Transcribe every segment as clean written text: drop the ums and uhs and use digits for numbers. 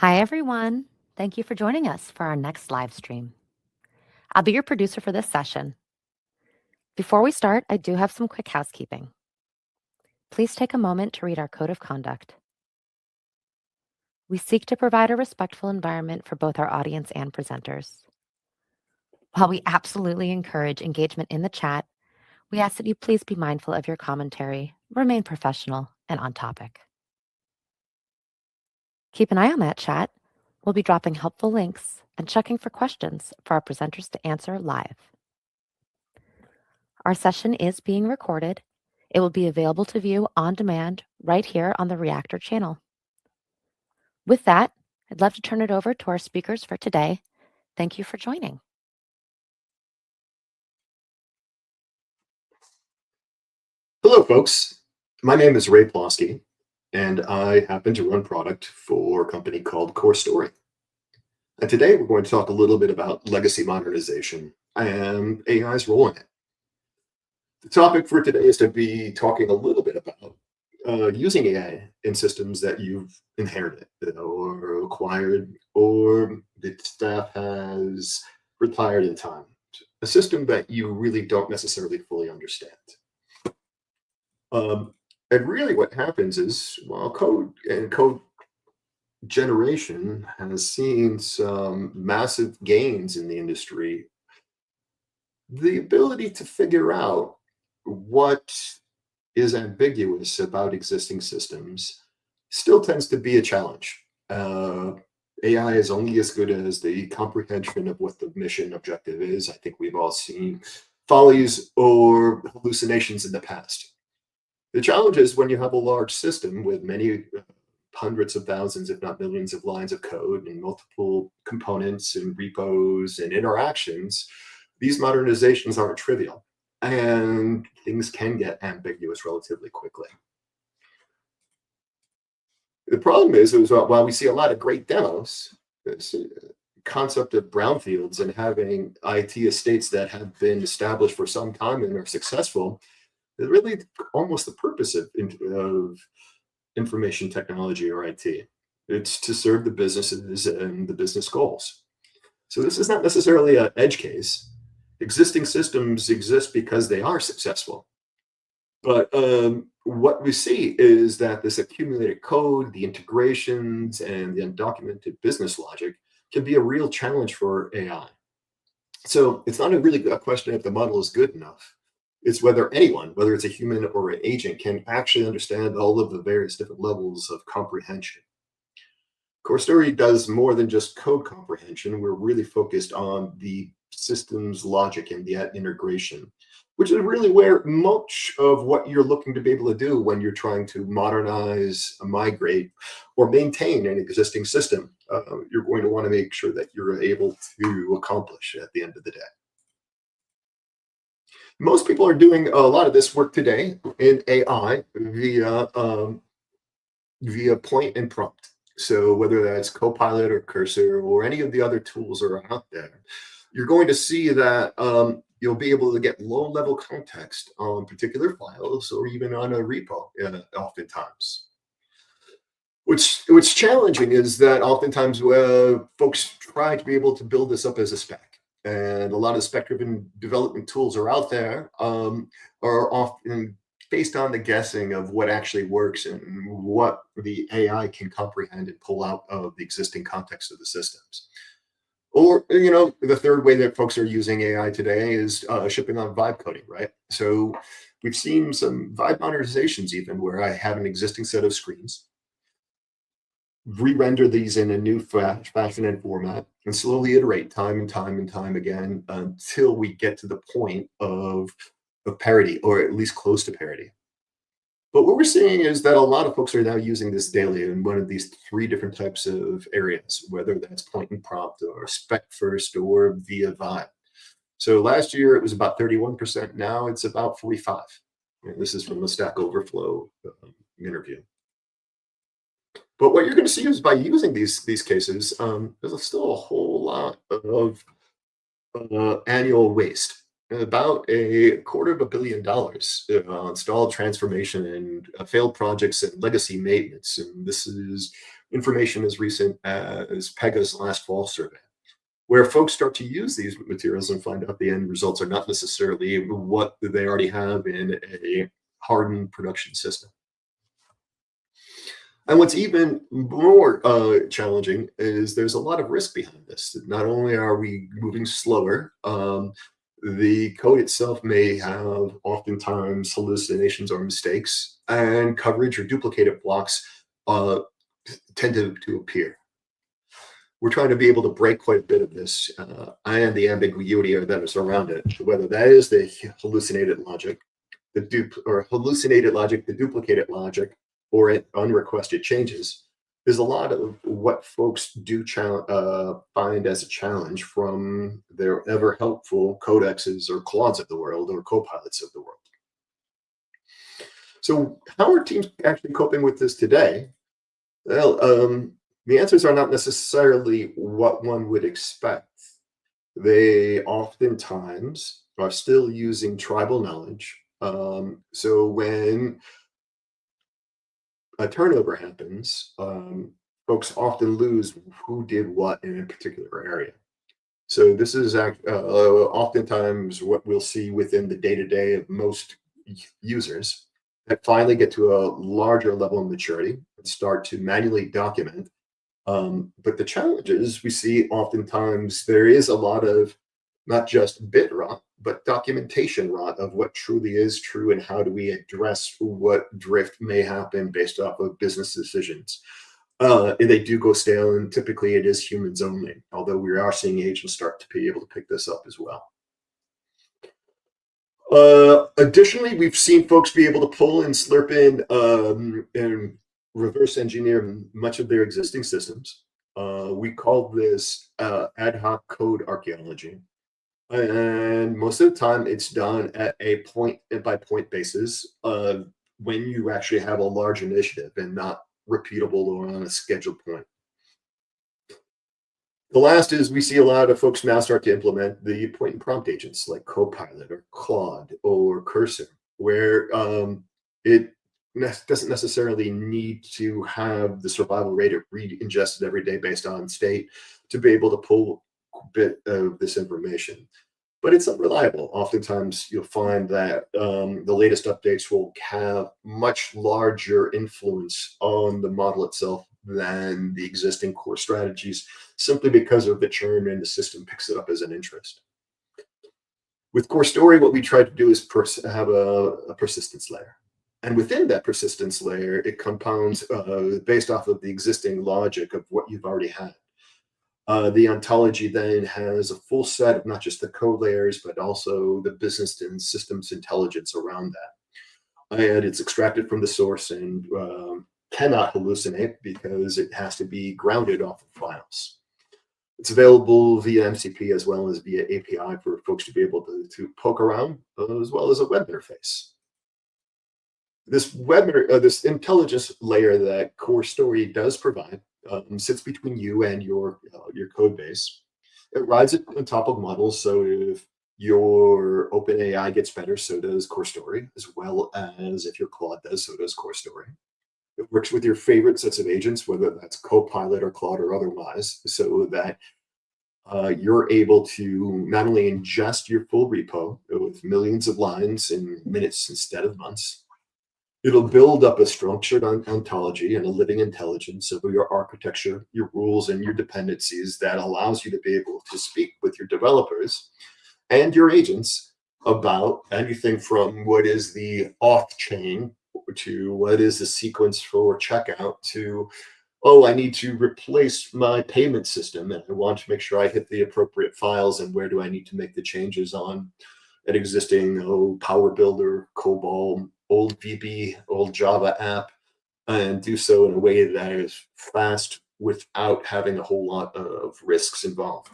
Hi, everyone. Thank you for joining us for our next live stream. I'll be your producer for this session. Before we start, I do have some quick housekeeping. Please take a moment to read our code of conduct. We seek to provide a respectful environment for both our audience and presenters. While we absolutely encourage engagement in the chat, we ask that you please be mindful of your commentary, remain professional, and on topic. Keep an eye on that chat. We'll be dropping helpful links and checking for questions for our presenters to answer live. Our session is being recorded. It will be available to view on demand right here on the Reactor channel. With that, I'd love to turn it over to our speakers for today. Thank you for joining. Hello, folks. My name is Ray Plosky, and I happen to run product for a company called CoreStory. And today we're going to talk a little bit about legacy modernization and AI's role in it. The topic for today is to be talking a little bit about using AI in systems that you've inherited or acquired, or the staff has retired in time. A system that you really don't necessarily fully understand. And really what happens is, while code generation has seen some massive gains in the industry, the ability to figure out what is ambiguous about existing systems still tends to be a challenge. AI is only as good as the comprehension of what the mission objective is. I think we've all seen follies or hallucinations in the past. The challenge is when you have a large system with many hundreds of thousands, if not millions of lines of code and multiple components and repos and interactions, these modernizations aren't trivial and things can get ambiguous relatively quickly. The problem is while we see a lot of great demos, this concept of brownfields and having IT estates that have been established for some time and are successful is really almost the purpose of information technology or IT. It's to serve the businesses and the business goals. So this is not necessarily an edge case. Existing systems exist because they are successful. But what we see is that this accumulated code, the integrations, and the undocumented business logic can be a real challenge for AI. So it's not really a question if the model is good enough. It's whether anyone, whether it's a human or an agent, can actually understand all of the various different levels of comprehension. CoreStory does more than just code comprehension. We're really focused on the systems logic and the integration, which is really where much of what you're looking to be able to do when you're trying to modernize, migrate, or maintain an existing system. You're going to want to make sure that you're able to accomplish at the end of the day. Most people are doing a lot of this work today in AI via point and prompt. So whether that's Copilot or Cursor or any of the other tools that are out there, you're going to see that you'll be able to get low-level context on particular files or even on a repo oftentimes. What's challenging is that oftentimes folks try to be able to build this up as a spec. And a lot of spec-driven development tools are out there, are often based on the guessing of what actually works and what the AI can comprehend and pull out of the existing context of the systems. Or, the third way that folks are using AI today is shipping on vibe coding, right? So we've seen some vibe modernizations even where I have an existing set of screens, re-render these in a new fashion and format, and slowly iterate time and time again until we get to the point of parity, or at least close to parity. But what we're seeing is that a lot of folks are now using this daily in one of these three different types of areas, whether that's point and prompt or spec first or via vibe. So last year it was about 31%. Now it's about 45%. And this is from the Stack Overflow interview. But what you're going to see is by using these cases, there's still a whole lot of annual waste. about $250 million on stalled transformation and failed projects and legacy maintenance. And this is information as recent as Pega's last fall survey, where folks start to use these materials and find out the end results are not necessarily what they already have in a hardened production system. And what's even more challenging is there's a lot of risk behind this. Not only are we moving slower, the code itself may have oftentimes hallucinations or mistakes, and coverage or duplicated blocks uh, tend to appear. We're trying to be able to break quite a bit of this and the ambiguity that is around it, whether that is the hallucinated logic, hallucinated logic, the duplicated logic, or unrequested changes. There's a lot of what folks do find as a challenge from their ever helpful codexes or Claudes of the world or copilots of the world. So, how are teams actually coping with this today? Well, the answers are not necessarily what one would expect. They oftentimes are still using tribal knowledge. So when a turnover happens, folks often lose who did what in a particular area. So this is oftentimes what we'll see within the day-to-day of most users that finally get to a larger level of maturity and start to manually document. But the challenges we see oftentimes there is a lot of not just bit rot, but documentation rot of what truly is true and how do we address what drift may happen based off of business decisions. And they do go stale, and typically it is humans only, although we are seeing agents start to be able to pick this up as well. Additionally, we've seen folks be able to pull and slurp in and reverse engineer much of their existing systems. We call this ad hoc code archaeology. And most of the time, it's done at a point by point basis when you actually have a large initiative and not repeatable or on a scheduled point. The last is we see a lot of folks now start to implement the point and prompt agents like Copilot or Claude or Cursor, where it doesn't necessarily need to have the survival rate of read ingested every day based on state to be able to pull a bit of this information. But it's unreliable. Oftentimes, you'll find that the latest updates will have much larger influence on the model itself than the existing core strategies, simply because of the churn and the system picks it up as an interest. With CoreStory, what we try to do is have a persistence layer. And within that persistence layer, it compounds based off of the existing logic of what you've already had. The ontology then has a full set of not just the code layers, but also the business and systems intelligence around that. And it's extracted from the source and cannot hallucinate because it has to be grounded off of files. It's available via MCP as well as via API for folks to be able to poke around, as well as a web interface. This intelligence layer that CoreStory does provide sits between you and your code base. It rides it on top of models, so if your OpenAI gets better, so does CoreStory, as well as if your Claude does, so does CoreStory. It works with your favorite sets of agents, whether that's Copilot or Claude or otherwise, so that you're able to not only ingest your full repo with millions of lines in minutes instead of months. It'll build up a structured ontology and a living intelligence of your architecture, your rules, and your dependencies that allows you to be able to speak with your developers and your agents about anything from what is the auth chain to what is the sequence for checkout to, oh, I need to replace my payment system and I want to make sure I hit the appropriate files and where do I need to make the changes on an existing Power Builder, COBOL, old VB, old Java app, and do so in a way that is fast without having a whole lot of risks involved.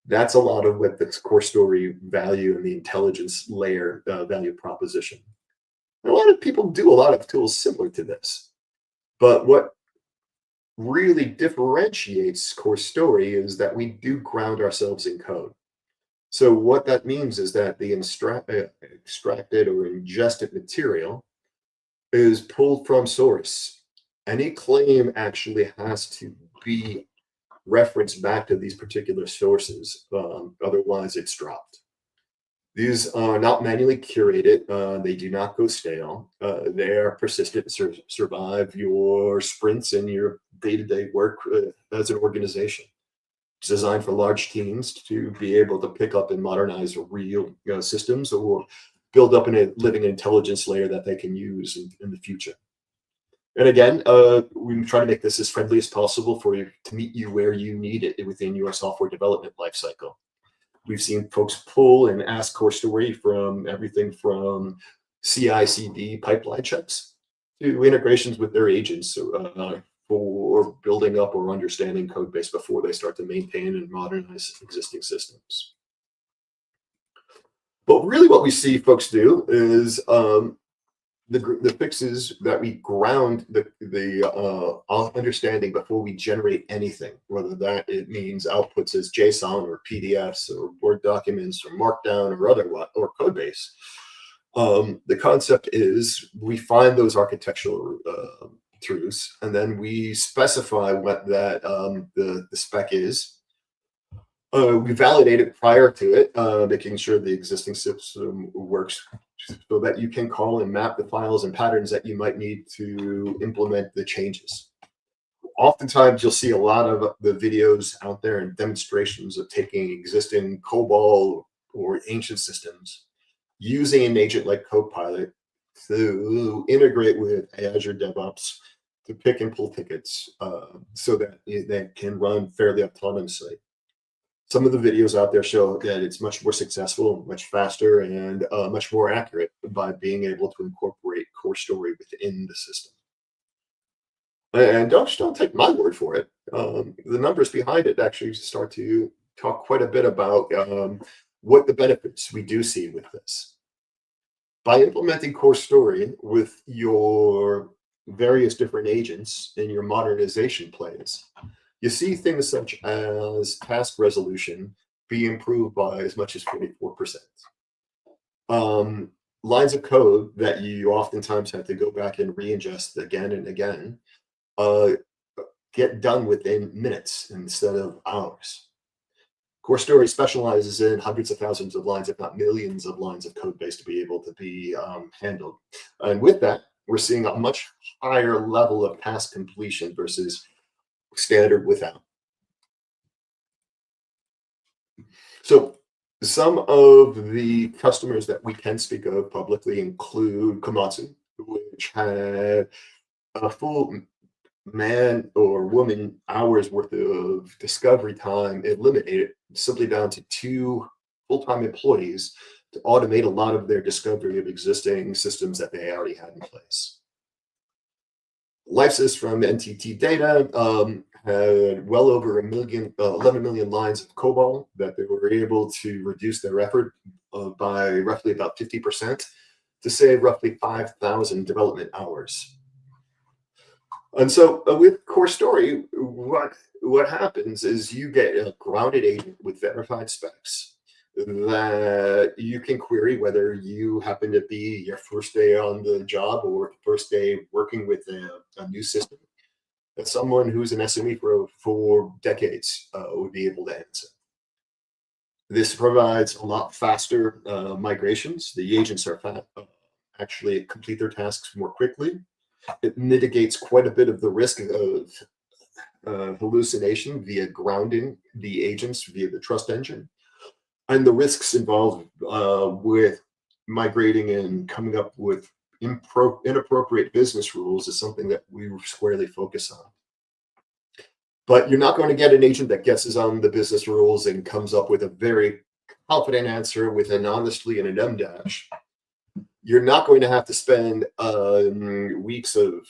That's a lot of what this CoreStory value and the intelligence layer value proposition. And a lot of people do a lot of tools similar to this. But what really differentiates CoreStory is that we do ground ourselves in code. So what that means is that the extracted or ingested material is pulled from source. Any claim actually has to be referenced back to these particular sources. Otherwise, it's dropped. These are not manually curated. They do not go stale. They are persistent to survive your sprints and your day-to-day work as an organization. It's designed for large teams to be able to pick up and modernize real systems or build up a living intelligence layer that they can use in the future. And again, we try to make this as friendly as possible for you to meet you where you need it within your software development lifecycle. We've seen folks pull and ask CoreStory from everything from CI/CD pipeline checks to integrations with their agents for building up or understanding code base before they start to maintain and modernize existing systems. But really what we see folks do is the fixes that we ground the understanding before we generate anything, whether that it means outputs as JSON or PDFs or Word documents or Markdown or otherwise or code base. The concept is we find those architectural truths, and then we specify what that the spec is. We validate it prior to it, making sure the existing system works so that you can call and map the files and patterns that you might need to implement the changes. Oftentimes, you'll see a lot of the videos out there and demonstrations of taking existing COBOL or ancient systems, using an agent like Copilot to integrate with Azure DevOps to pick and pull tickets so that they can run fairly autonomously. Some of the videos out there show that it's much more successful, much faster, and much more accurate by being able to incorporate CoreStory within the system. And don't take my word for it. The numbers behind it actually start to talk quite a bit about what the benefits we do see with this. By implementing CoreStory with your various different agents in your modernization plays, you see things such as task resolution be improved by as much as 44%. Lines of code that you oftentimes have to go back and re-ingest again and again get done within minutes instead of hours. CoreStory specializes in hundreds of thousands of lines, if not millions of lines of code base to be able to be handled. And with that, we're seeing a much higher level of task completion versus standard without. So some of the customers that we can speak of publicly include Komatsu, which had a full man or woman hours worth of discovery time eliminated simply down to 2 full-time employees to automate a lot of their discovery of existing systems that they already had in place. LifeSys from NTT Data had well over 11 million lines of COBOL that they were able to reduce their effort by roughly about 50% to save roughly 5,000 development hours. And so with CoreStory, what happens is you get a grounded agent with verified specs that you can query whether you happen to be your first day on the job or first day working with a new system that someone who's an SME for decades would be able to answer. This provides a lot faster migrations. The agents are actually complete their tasks more quickly. It mitigates quite a bit of the risk of hallucination via grounding the agents via the trust engine. And the risks involved with migrating and coming up with inappropriate business rules is something that we squarely focus on. But you're not going to get an agent that guesses on the business rules and comes up with a very confident answer with an honestly and an M dash. You're not going to have to spend weeks of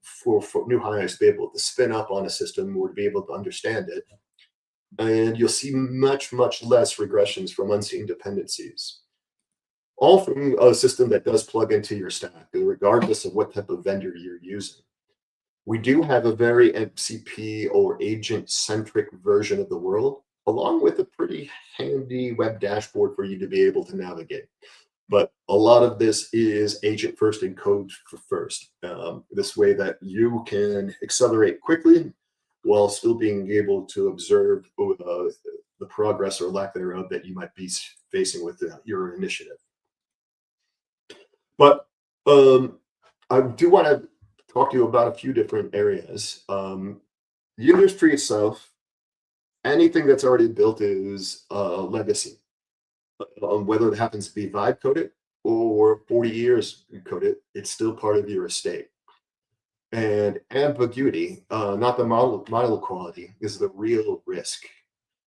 for new hires to be able to spin up on a system or to be able to understand it. And you'll see much, much less regressions from unseen dependencies. All from a system that does plug into your stack, regardless of what type of vendor you're using. We do have a very MCP or agent-centric version of the world along with a pretty handy web dashboard for you to be able to navigate. But a lot of this is agent first and code first. This way that you can accelerate quickly while still being able to observe the progress or lack thereof that you might be facing with your initiative. But I do want to talk to you about a few different areas. The industry itself, anything that's already built is legacy. Whether it happens to be vibe coded or 40 years coded, it's still part of your estate. And ambiguity, not the model quality, is the real risk.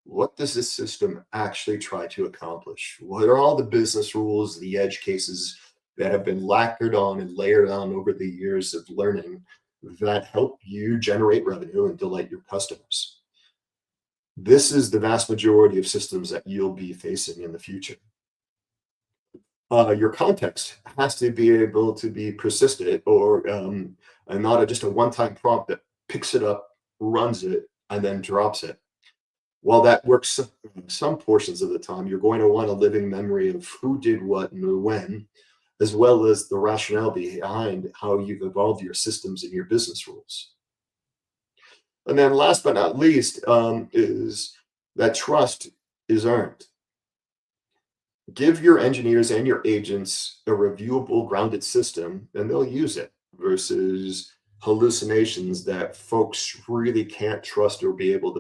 What does this system actually try to accomplish? What are all the business rules, the edge cases that have been lacquered on and layered on over the years of learning that help you generate revenue and delight your customers? This is the vast majority of systems that you'll be facing in the future. Your context has to be able to be persistent or and not just a one-time prompt that picks it up, runs it, and then drops it. While that works some portions of the time, you're going to want a living memory of who did what and when, as well as the rationale behind how you've evolved your systems and your business rules. And then last but not least is that trust is earned. Give your engineers and your agents a reviewable, grounded system, and they'll use it versus hallucinations that folks really can't trust or be able to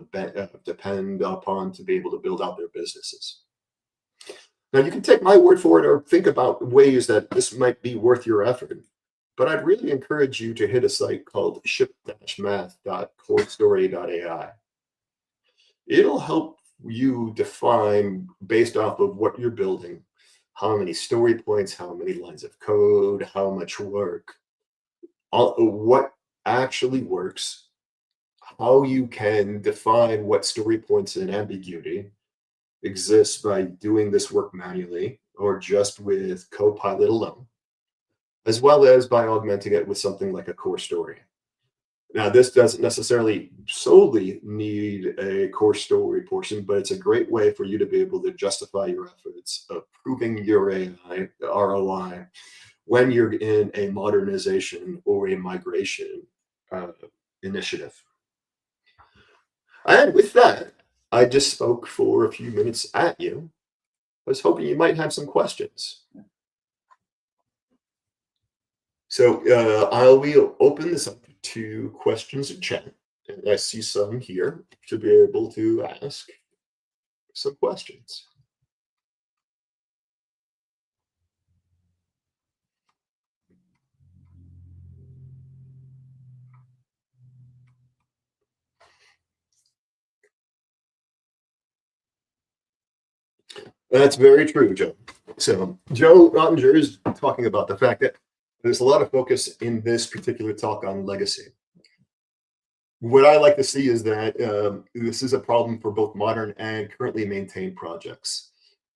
depend upon to be able to build out their businesses. Now, you can take my word for it or think about ways that this might be worth your effort, but I'd really encourage you to hit a site called ship-math.corestory.ai. It'll help you define, based off of what you're building, how many story points, how many lines of code, how much work, what actually works, how you can define what story points and ambiguity exists by doing this work manually or just with Copilot alone, as well as by augmenting it with something like a CoreStory. Now, this doesn't necessarily solely need a CoreStory portion, but it's a great way for you to be able to justify your efforts of proving your AI ROI when you're in a modernization or a migration initiative. And with that, I just spoke for a few minutes at you. I was hoping you might have some questions. So I will open this up to questions in chat. And I see some here to be able to ask some questions. That's very true, Joe. So Joe Rottinger is talking about the fact that there's a lot of focus in this particular talk on legacy. What I like to see is that this is a problem for both modern and currently maintained projects.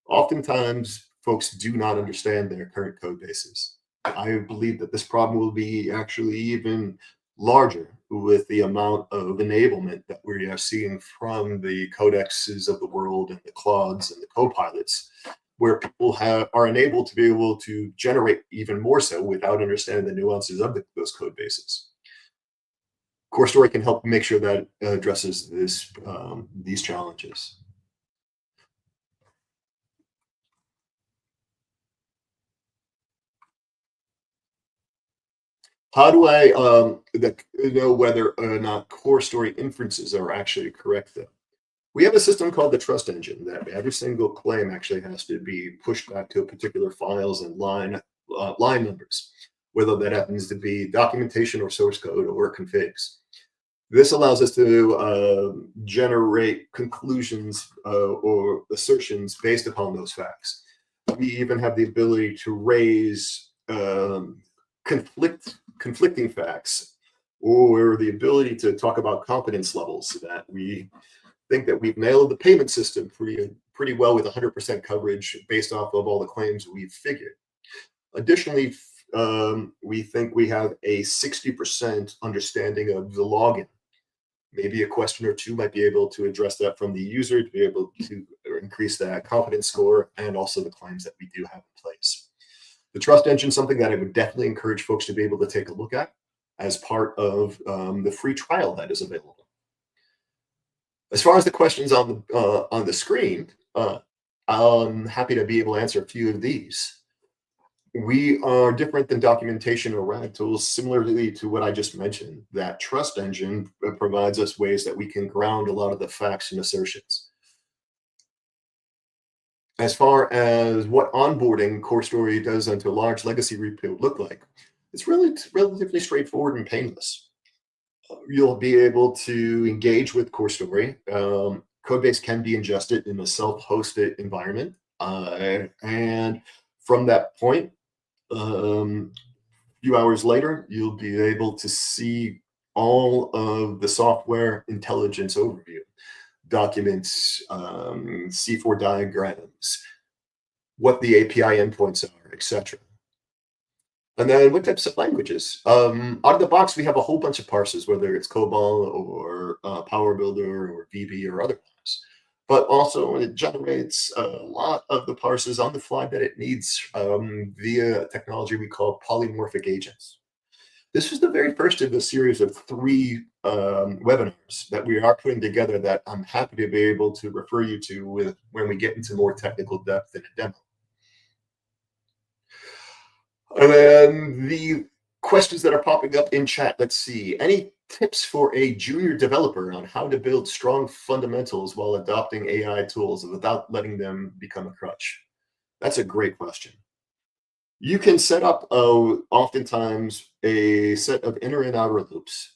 Oftentimes, folks do not understand their current code bases. I believe that this problem will be actually even larger with the amount of enablement that we are seeing from the codexes of the world and the Claudes and the Copilots, where people are enabled to be able to generate even more so without understanding the nuances of those code bases. CoreStory can help make sure that addresses these challenges. How do I know whether or not CoreStory inferences are actually correct, though? We have a system called the trust engine that every single claim actually has to be pushed back to particular files and line numbers, whether that happens to be documentation or source code or configs. This allows us to generate conclusions or assertions based upon those facts. We even have the ability to raise conflicting facts or the ability to talk about confidence levels so that we think that we've nailed the payment system pretty well with 100% coverage based off of all the claims we've figured. Additionally, we think we have a 60% understanding of the login. Maybe a question or two might be able to address that from the user to be able to increase that confidence score and also the claims that we do have in place. The trust engine is something that I would definitely encourage folks to be able to take a look at as part of the free trial that is available. As far as the questions on the screen, I'm happy to be able to answer a few of these. We are different than documentation or RAG tools, similarly to what I just mentioned. That trust engine provides us ways that we can ground a lot of the facts and assertions. As far as what onboarding CoreStory does into a large legacy rebuild look like, it's really relatively straightforward and painless. You'll be able to engage with CoreStory. Codebase can be ingested in a self-hosted environment. And from that point, few hours later, you'll be able to see all of the software intelligence overview, documents, C4 diagrams, what the API endpoints are, etc. And then what types of languages? Out of the box, we have a whole bunch of parsers, whether it's COBOL or Power Builder or VB or otherwise. But also it generates a lot of the parsers on the fly that it needs via technology we call polymorphic agents. This is the very first of a series of 3 webinars that we are putting together that I'm happy to be able to refer you to when we get into more technical depth in a demo. And then the questions that are popping up in chat, let's see. Any tips for a junior developer on how to build strong fundamentals while adopting AI tools without letting them become a crutch? That's a great question. You can set up oftentimes a set of inner and outer loops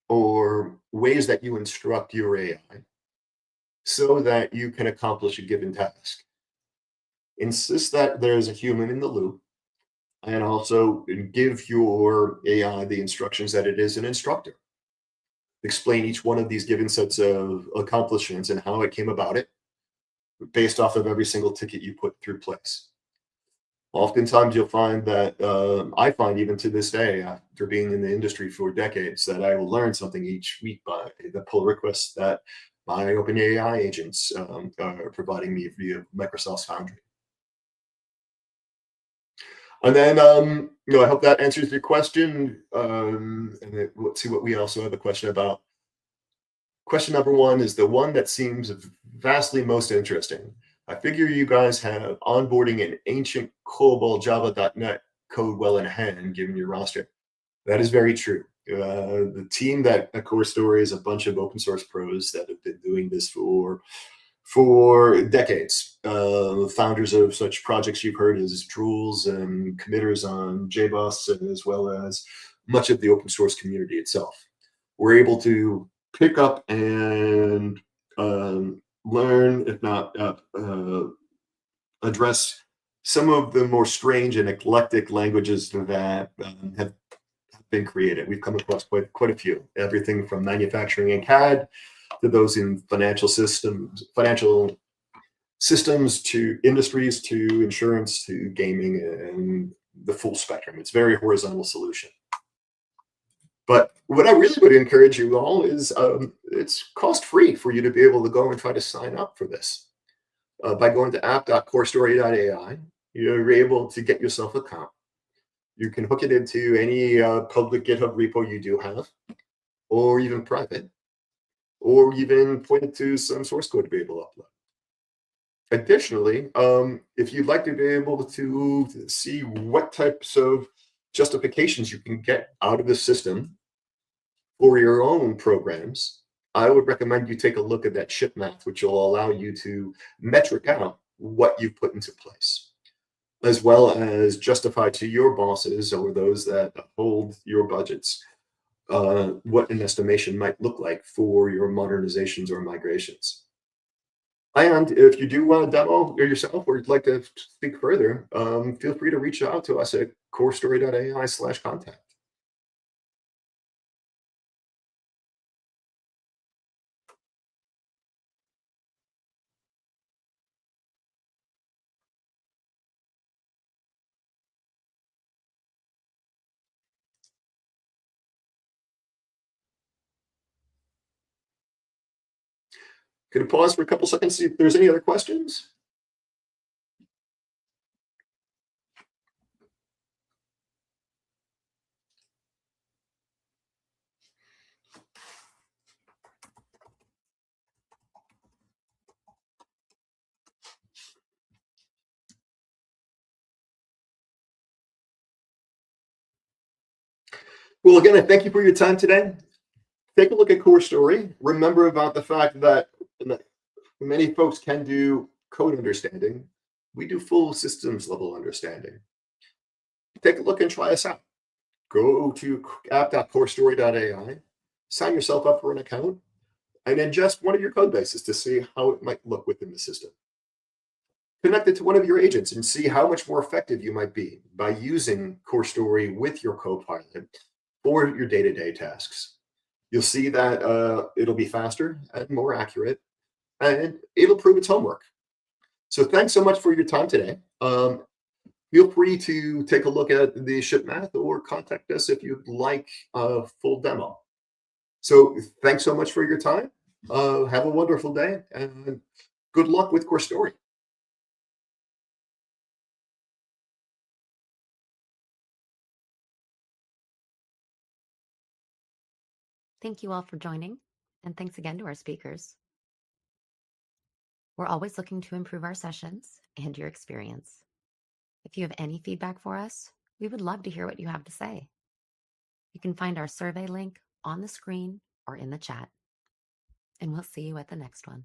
or ways that you instruct your AI so that you can accomplish a given task. Insist that there's a human in the loop and also give your AI the instructions that it is an instructor. Explain each one of these given sets of accomplishments and how it came about it based off of every single ticket you put through place. Oftentimes you'll find that, I find even to this day, after being in the industry for decades, that I will learn something each week by the pull requests that my OpenAI agents are providing me via Microsoft's Foundry. And then, I hope that answers your question. And then let's see what we also have a question about. Question number 1 is the one that seems vastly most interesting. I figure you guys have onboarding an ancient COBOL Java.NET code well in hand, given your roster. That is very true. The team at CoreStory is a bunch of open source pros that have been doing this for decades. Founders of such projects you've heard as Drools and committers on JBoss, as well as much of the open source community itself. We're able to pick up and learn, if not address some of the more strange and eclectic languages that have been created. We've come across quite a few, everything from manufacturing and CAD to those in financial systems to industries to insurance to gaming and the full spectrum. It's a very horizontal solution. But what I really would encourage you all is it's cost free for you to be able to go and try to sign up for this. By going to app.corestory.ai, you're able to get yourself an account. You can hook it into any public GitHub repo you do have, or even private, or even point it to some source code to be able to upload. Additionally, if you'd like to be able to see what types of justifications you can get out of the system for your own programs, I would recommend you take a look at that ship math, which will allow you to metric out what you've put into place, as well as justify to your bosses or those that hold your budgets what an estimation might look like for your modernizations or migrations. And if you do want a demo yourself or you'd like to speak further, feel free to reach out to us at corestory.ai/contact. Could I pause for a couple seconds, see if there's any other questions? Well, again, I thank you for your time today. Take a look at CoreStory. Remember about the fact that many folks can do code understanding. We do full systems level understanding. Take a look and try us out. Go to app.corestory.ai, sign yourself up for an account, and ingest one of your code bases to see how it might look within the system. Connect it to one of your agents and see how much more effective you might be by using CoreStory with your Copilot for your day-to-day tasks. You'll see that it'll be faster and more accurate, and it'll prove its homework. So thanks so much for your time today. Feel free to take a look at the ship math or contact us if you'd like a full demo. So thanks so much for your time. Have a wonderful day and good luck with CoreStory. Thank you all for joining, and thanks again to our speakers. We're always looking to improve our sessions and your experience. If you have any feedback for us, we would love to hear what you have to say. You can find our survey link on the screen or in the chat, and we'll see you at the next one.